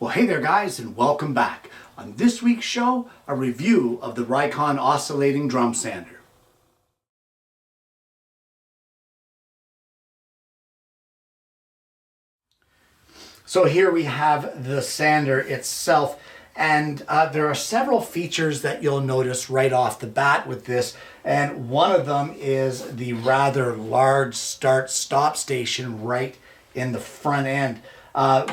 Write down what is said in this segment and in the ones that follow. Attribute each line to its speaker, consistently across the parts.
Speaker 1: Well, hey there guys, and welcome back. On this week's show, a review of the Rikon Oscillating Drum Sander. So here we have the sander itself, and there are several features that you'll notice right off the bat with this, and one of them is the rather large start-stop station right in the front end.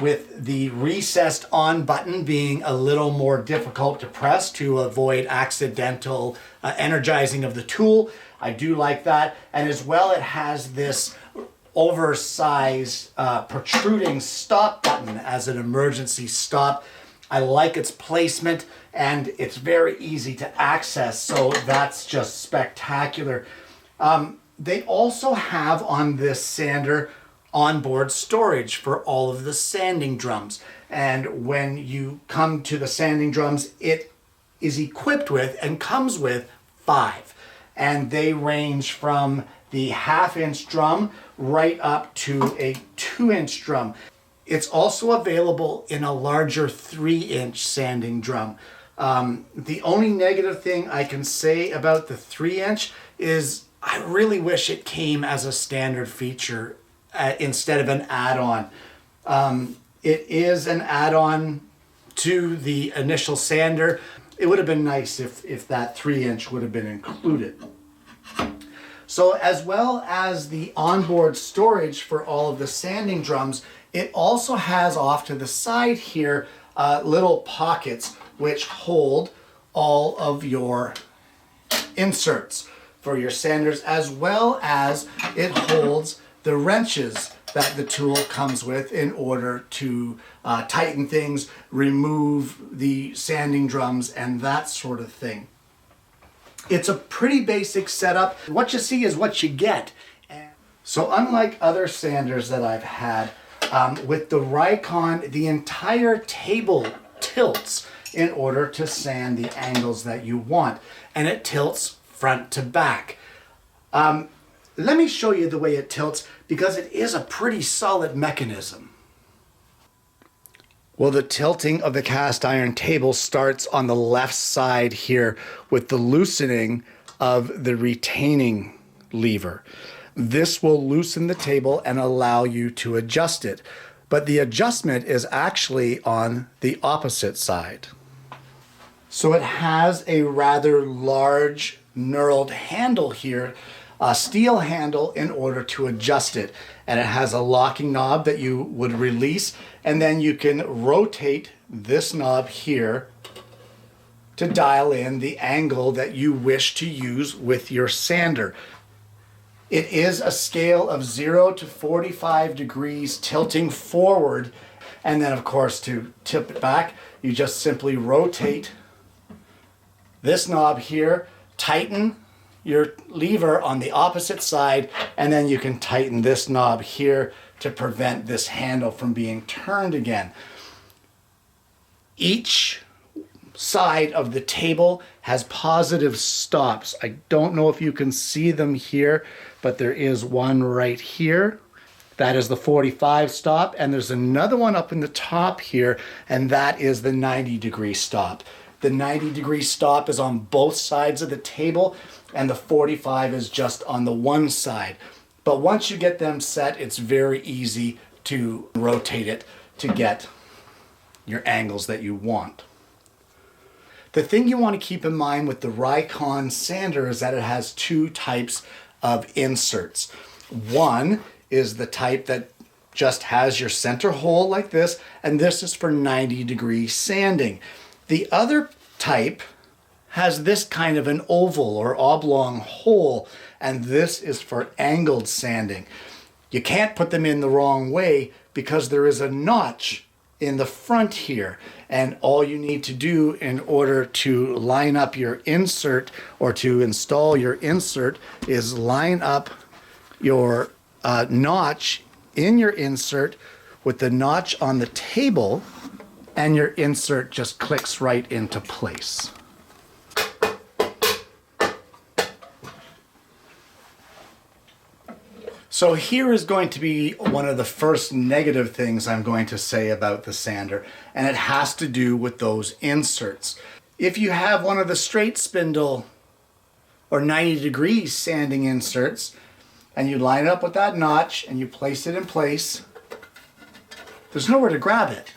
Speaker 1: With the recessed on button being a little more difficult to press to avoid accidental energizing of the tool. I do like that. And as well, it has this oversized protruding stop button as an emergency stop. I like its placement and it's very easy to access, so that's just spectacular. They also have on this sander onboard storage for all of the sanding drums, and when you come to the sanding drums, it is equipped with and comes with 5, and they range from the 1/2-inch drum right up to a 2-inch drum. It's also available in a larger 3-inch sanding drum. The only negative thing I can say about the 3-inch is I really wish it came as a standard feature instead of an add-on. It is an add-on to the initial sander. It would have been nice if that 3-inch would have been included. So as well as the onboard storage for all of the sanding drums, it also has off to the side here little pockets which hold all of your inserts for your sanders, as well as it holds the wrenches that the tool comes with in order to tighten things, remove the sanding drums, and that sort of thing. It's a pretty basic setup. What you see is what you get. So unlike other sanders that I've had, with the Rikon, the entire table tilts in order to sand the angles that you want, and it tilts front to back. Let me show you the way it tilts, because it is a pretty solid mechanism. Well, the tilting of the cast iron table starts on the left side here with the loosening of the retaining lever. This will loosen the table and allow you to adjust it, but the adjustment is actually on the opposite side. So it has a rather large knurled handle here, a steel handle, in order to adjust it, and it has a locking knob that you would release, and then you can rotate this knob here to dial in the angle that you wish to use with your sander. It is a scale of 0 to 45 degrees tilting forward, and then of course to tip it back you just simply rotate this knob here, tighten your lever on the opposite side, and then you can tighten this knob here to prevent this handle from being turned again. Each side of the table has positive stops. I don't know if you can see them here, but there is one right here. That is the 45 stop, and there's another one up in the top here, and that is the 90-degree stop. The 90-degree stop is on both sides of the table, and the 45 is just on the one side. But once you get them set, it's very easy to rotate it to get your angles that you want. The thing you want to keep in mind with the Rikon sander is that it has 2 types of inserts. One is the type that just has your center hole like this, and this is for 90-degree sanding. The other type has this kind of an oval or oblong hole, and this is for angled sanding. You can't put them in the wrong way because there is a notch in the front here, and all you need to do in order to line up your insert or to install your insert is line up your notch in your insert with the notch on the table, and your insert just clicks right into place. So here is going to be one of the first negative things I'm going to say about the sander, and it has to do with those inserts. If you have one of the straight spindle or 90-degree sanding inserts, and you line it up with that notch and you place it in place, there's nowhere to grab it.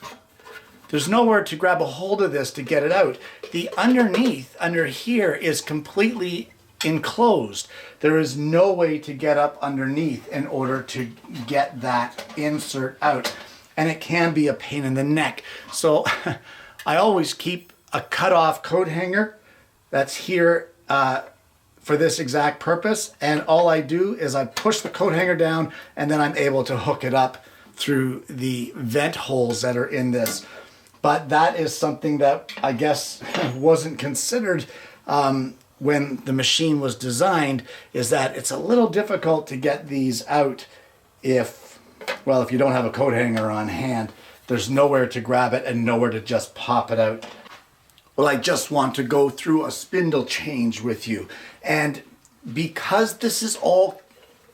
Speaker 1: There's nowhere to grab a hold of this to get it out. The underneath, under here, is completely enclosed. There is no way to get up underneath in order to get that insert out. And it can be a pain in the neck. So I always keep a cut-off coat hanger that's here for this exact purpose. And all I do is I push the coat hanger down, and then I'm able to hook it up through the vent holes that are in this. But that is something that I guess wasn't considered when the machine was designed, is that it's a little difficult to get these out if you don't have a coat hanger on hand. There's nowhere to grab it and nowhere to just pop it out. Well, I just want to go through a spindle change with you. And because this is all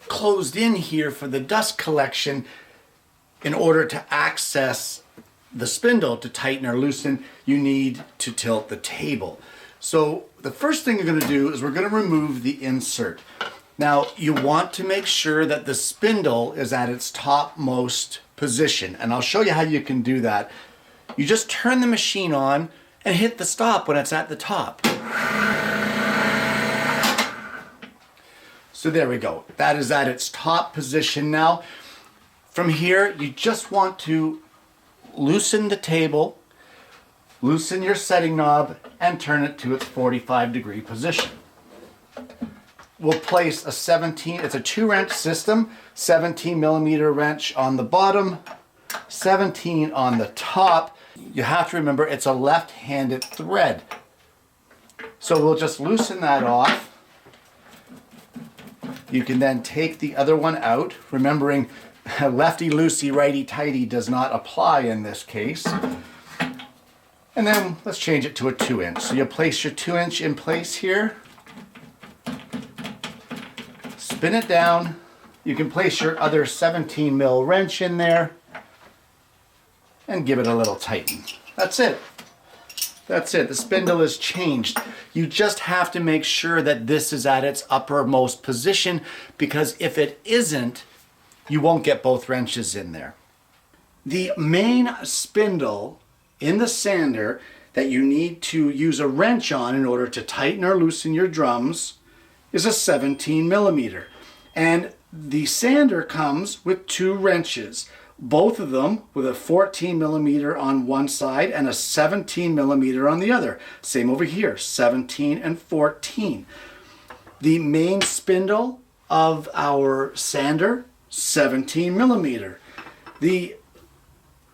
Speaker 1: closed in here for the dust collection, in order to access the spindle to tighten or loosen, you need to tilt the table. So the first thing you're going to do is we're going to remove the insert. Now you want to make sure that the spindle is at its topmost position, and I'll show you how you can do that. You just turn the machine on and hit the stop when it's at the top. So there we go. That is at its top position now. From here, you just want to loosen the table, loosen your setting knob, and turn it to its 45-degree position. We'll place a 17, it's a 2-wrench system, 17-millimeter wrench on the bottom, 17 on the top. You have to remember it's a left-handed thread. So we'll just loosen that off. You can then take the other one out, remembering lefty-loosey, righty-tighty does not apply in this case. And then let's change it to a 2-inch. So you'll place your 2-inch in place here. Spin it down. You can place your other 17 mil wrench in there and give it a little tighten. That's it. That's it. The spindle is changed. You just have to make sure that this is at its uppermost position, because if it isn't, you won't get both wrenches in there. The main spindle in the sander that you need to use a wrench on in order to tighten or loosen your drums is a 17 millimeter. And the sander comes with 2 wrenches, both of them with a 14 millimeter on one side and a 17 millimeter on the other. Same over here, 17 and 14. The main spindle of our sander, 17 millimeter. The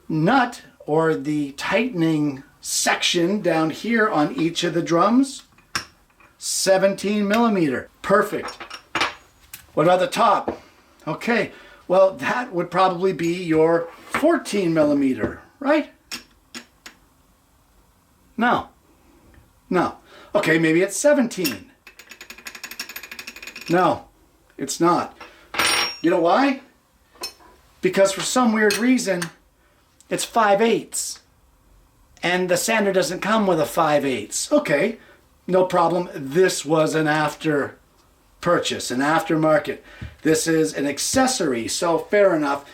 Speaker 1: nut or the tightening section down here on each of the drums, 17 millimeter. Perfect. What about the top? Okay, well, that would probably be your 14 millimeter, right? No. Okay, maybe it's 17. No, it's not. You know why? Because for some weird reason, it's 5/8. And the sander doesn't come with a 5/8. Okay, no problem. This was an after purchase, an aftermarket. This is an accessory, so fair enough.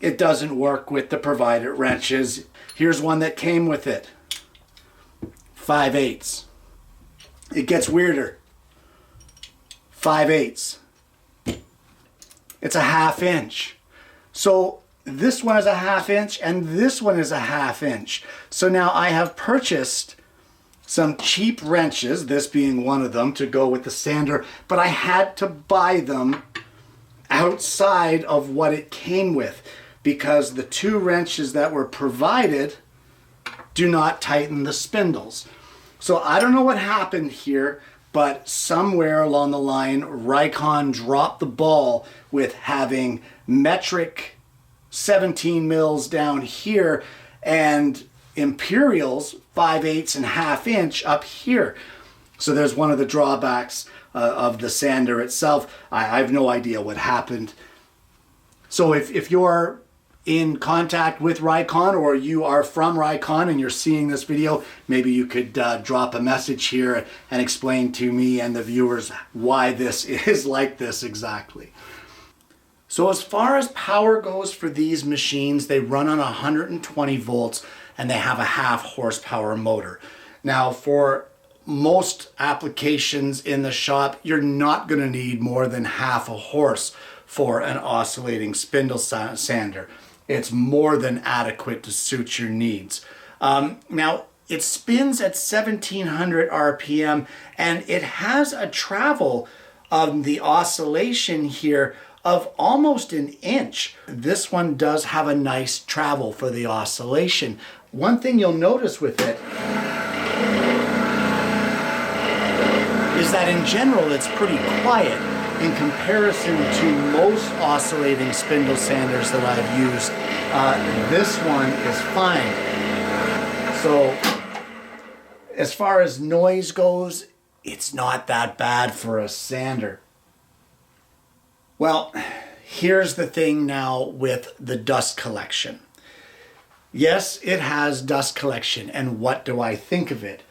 Speaker 1: It doesn't work with the provided wrenches. Here's one that came with it. 5/8. It gets weirder. 5/8. It's a 1/2 inch. So this one is a 1/2 inch and this one is a 1/2 inch. So now I have purchased some cheap wrenches, this being one of them, to go with the sander, but I had to buy them outside of what it came with, because the 2 wrenches that were provided do not tighten the spindles. So I don't know what happened here, but somewhere along the line, Rikon dropped the ball with having metric 17 mils down here and Imperials 5/8 and 1/2 inch up here. So there's one of the drawbacks of the sander itself. I have no idea what happened. So if you're in contact with Rikon, or you are from Rikon and you're seeing this video, maybe you could drop a message here and explain to me and the viewers why this is like this exactly. So as far as power goes for these machines, they run on 120 volts and they have a 1/2 horsepower motor. Now for most applications in the shop, you're not going to need more than 1/2 a horse for an oscillating spindle sander. It's more than adequate to suit your needs. Now, it spins at 1700 RPM, and it has a travel of the oscillation here of almost an inch. This one does have a nice travel for the oscillation. One thing you'll notice with it is that in general it's pretty quiet in comparison to most oscillating spindle sanders that I've used. This one is fine. So as far as noise goes, it's not that bad for a sander. Well, here's the thing now with the dust collection. Yes, it has dust collection, and what do I think of it?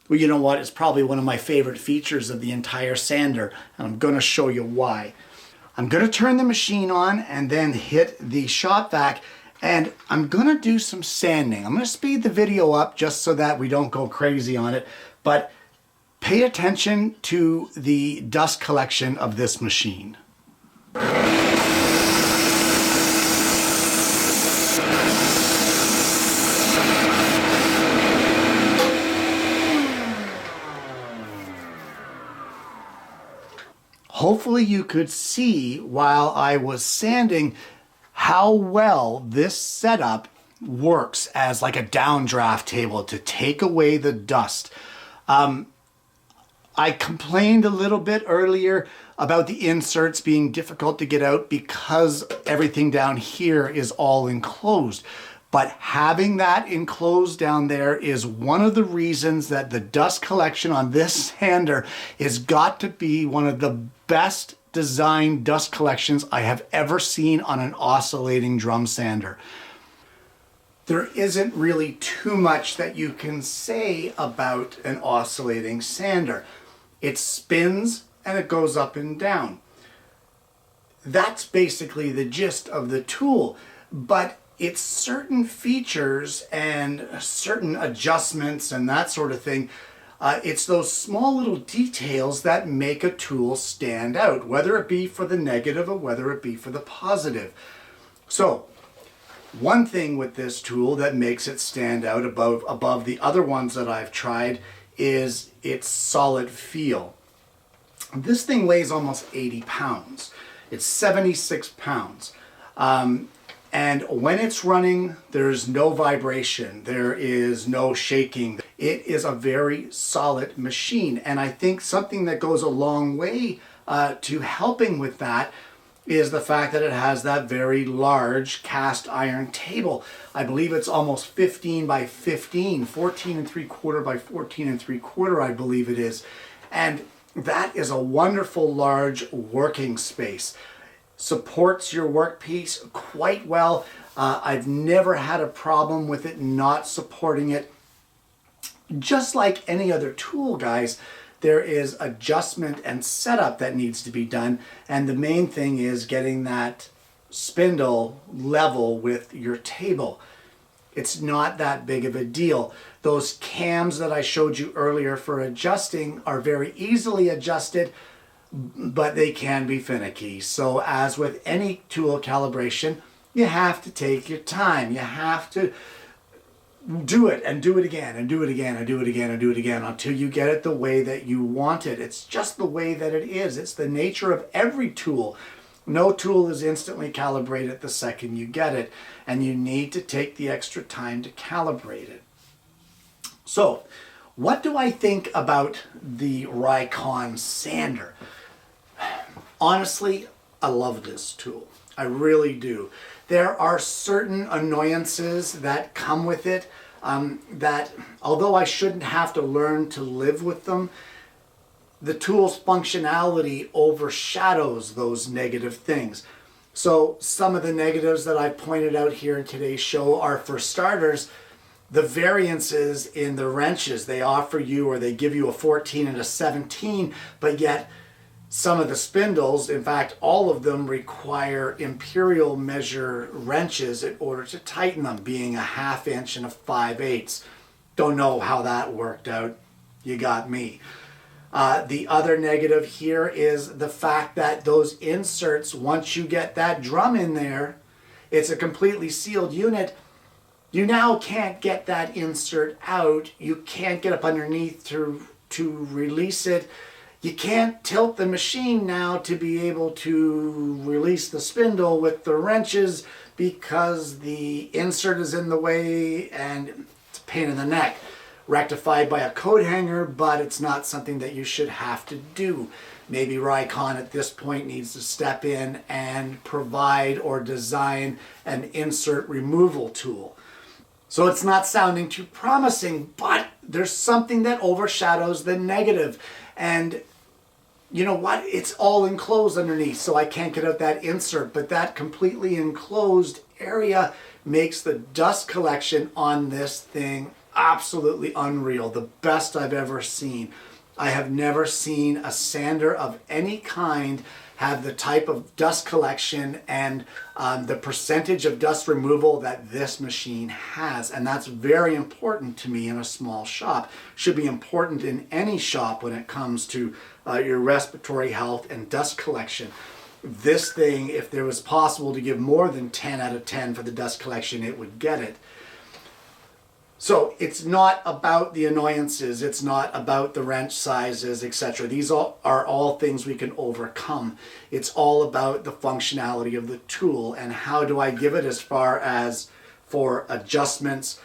Speaker 1: Well, you know what? It's probably one of my favorite features of the entire sander, and I'm going to show you why. I'm going to turn the machine on and then hit the shop vac, and I'm going to do some sanding. I'm going to speed the video up just so that we don't go crazy on it, but pay attention to the dust collection of this machine. Hopefully you could see while I was sanding how well this setup works as like a downdraft table to take away the dust. I complained a little bit earlier about the inserts being difficult to get out because everything down here is all enclosed. But having that enclosed down there is one of the reasons that the dust collection on this sander has got to be one of the best designed dust collections I have ever seen on an oscillating drum sander. There isn't really too much that you can say about an oscillating sander. It spins and it goes up and down. That's basically the gist of the tool, but it's certain features and certain adjustments and that sort of thing. It's those small little details that make a tool stand out, whether it be for the negative or whether it be for the positive. So, one thing with this tool that makes it stand out above the other ones that I've tried is its solid feel. This thing weighs almost 80 pounds. It's 76 pounds. And when it's running, there's no vibration, there is no shaking. It is a very solid machine. And I think something that goes a long way to helping with that is the fact that it has that very large cast iron table. I believe it's almost 15 by 15, 14 3/4 by 14 3/4, I believe it is. And that is a wonderful large working space. Supports your workpiece quite well. I've never had a problem with it not supporting it. Just like any other tool, guys, there is adjustment and setup that needs to be done, and the main thing is getting that spindle level with your table. It's not that big of a deal. Those cams that I showed you earlier for adjusting are very easily adjusted, but they can be finicky. So as with any tool calibration, you have to take your time. You have to do it and do it again and do it again and do it again and do it again until you get it the way that you want it. It's just the way that it is. It's the nature of every tool. No tool is instantly calibrated the second you get it, and you need to take the extra time to calibrate it. So, what do I think about the Rikon sander? Honestly, I love this tool. I really do. There are certain annoyances that come with it that, although I shouldn't have to learn to live with them, the tool's functionality overshadows those negative things. So some of the negatives that I pointed out here in today's show are, for starters, the variances in the wrenches. They offer you, or they give you a 14 and a 17, but yet some of the spindles, in fact all of them, require imperial measure wrenches in order to tighten them, being a 1/2 inch and a 5/8. Don't know how that worked out. You got me. The other negative here is the fact that those inserts, once you get that drum in there, it's a completely sealed unit. You now can't get that insert out. You can't get up underneath to release it. You can't tilt the machine now to be able to release the spindle with the wrenches because the insert is in the way and it's a pain in the neck. Rectified by a coat hanger, but it's not something that you should have to do. Maybe Rikon at this point needs to step in and provide or design an insert removal tool. So it's not sounding too promising, but there's something that overshadows the negative. And you know what? It's all enclosed underneath, so I can't get out that insert. But that completely enclosed area makes the dust collection on this thing absolutely unreal. The best I've ever seen. I have never seen a sander of any kind have the type of dust collection and the percentage of dust removal that this machine has. And that's very important to me in a small shop. Should be important in any shop when it comes to your respiratory health and dust collection. This thing, if there was possible to give more than 10 out of 10 for the dust collection, it would get it. So it's not about the annoyances, it's not about the wrench sizes, etc. These are all things we can overcome. It's all about the functionality of the tool and how do I give it as far as for adjustments,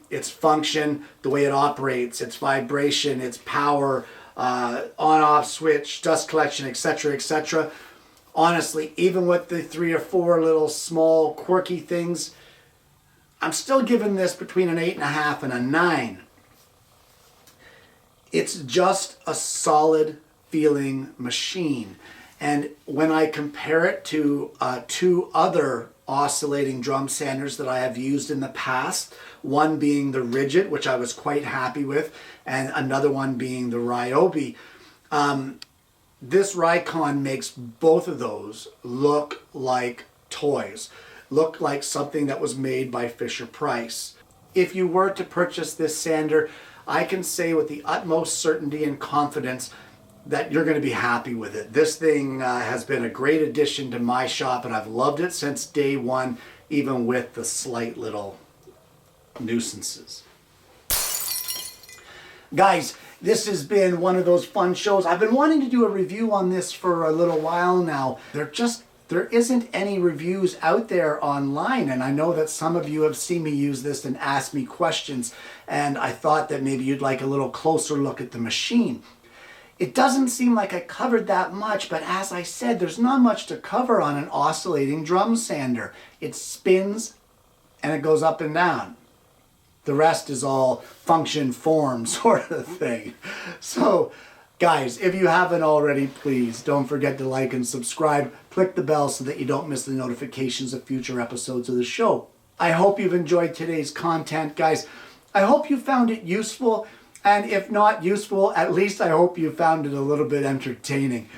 Speaker 1: its function, the way it operates, its vibration, its power, on-off switch, dust collection, etc., etc. Honestly, even with the 3 or 4 little small quirky things, I'm still giving this between an 8.5 and a 9. It's just a solid feeling machine. And when I compare it to 2 other oscillating drum sanders that I have used in the past, one being the Rigid, which I was quite happy with, and another one being the Ryobi, this Rikon makes both of those look like toys. Look like something that was made by Fisher-Price. If you were to purchase this sander, I can say with the utmost certainty and confidence that you're going to be happy with it. This thing has been a great addition to my shop, and I've loved it since day one, even with the slight little nuisances. Guys, this has been one of those fun shows. I've been wanting to do a review on this for a little while now. There isn't any reviews out there online, and I know that some of you have seen me use this and asked me questions, and I thought that maybe you'd like a little closer look at the machine. It doesn't seem like I covered that much, but as I said, there's not much to cover on an oscillating drum sander. It spins and it goes up and down. The rest is all function, form sort of thing. So, guys, if you haven't already, please don't forget to like and subscribe. Click the bell so that you don't miss the notifications of future episodes of the show. I hope you've enjoyed today's content, guys. I hope you found it useful, and if not useful, at least I hope you found it a little bit entertaining.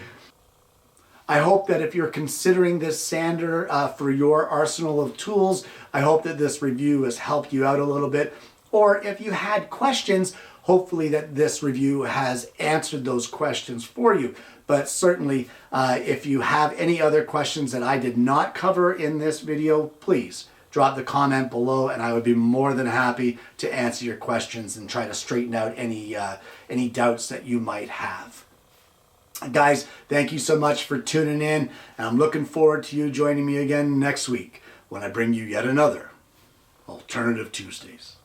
Speaker 1: I hope that if you're considering this sander for your arsenal of tools, I hope that this review has helped you out a little bit. Or if you had questions, hopefully that this review has answered those questions for you. But certainly, if you have any other questions that I did not cover in this video, please drop the comment below, and I would be more than happy to answer your questions and try to straighten out any doubts that you might have. Guys, thank you so much for tuning in, and I'm looking forward to you joining me again next week when I bring you yet another Alternative Tuesdays.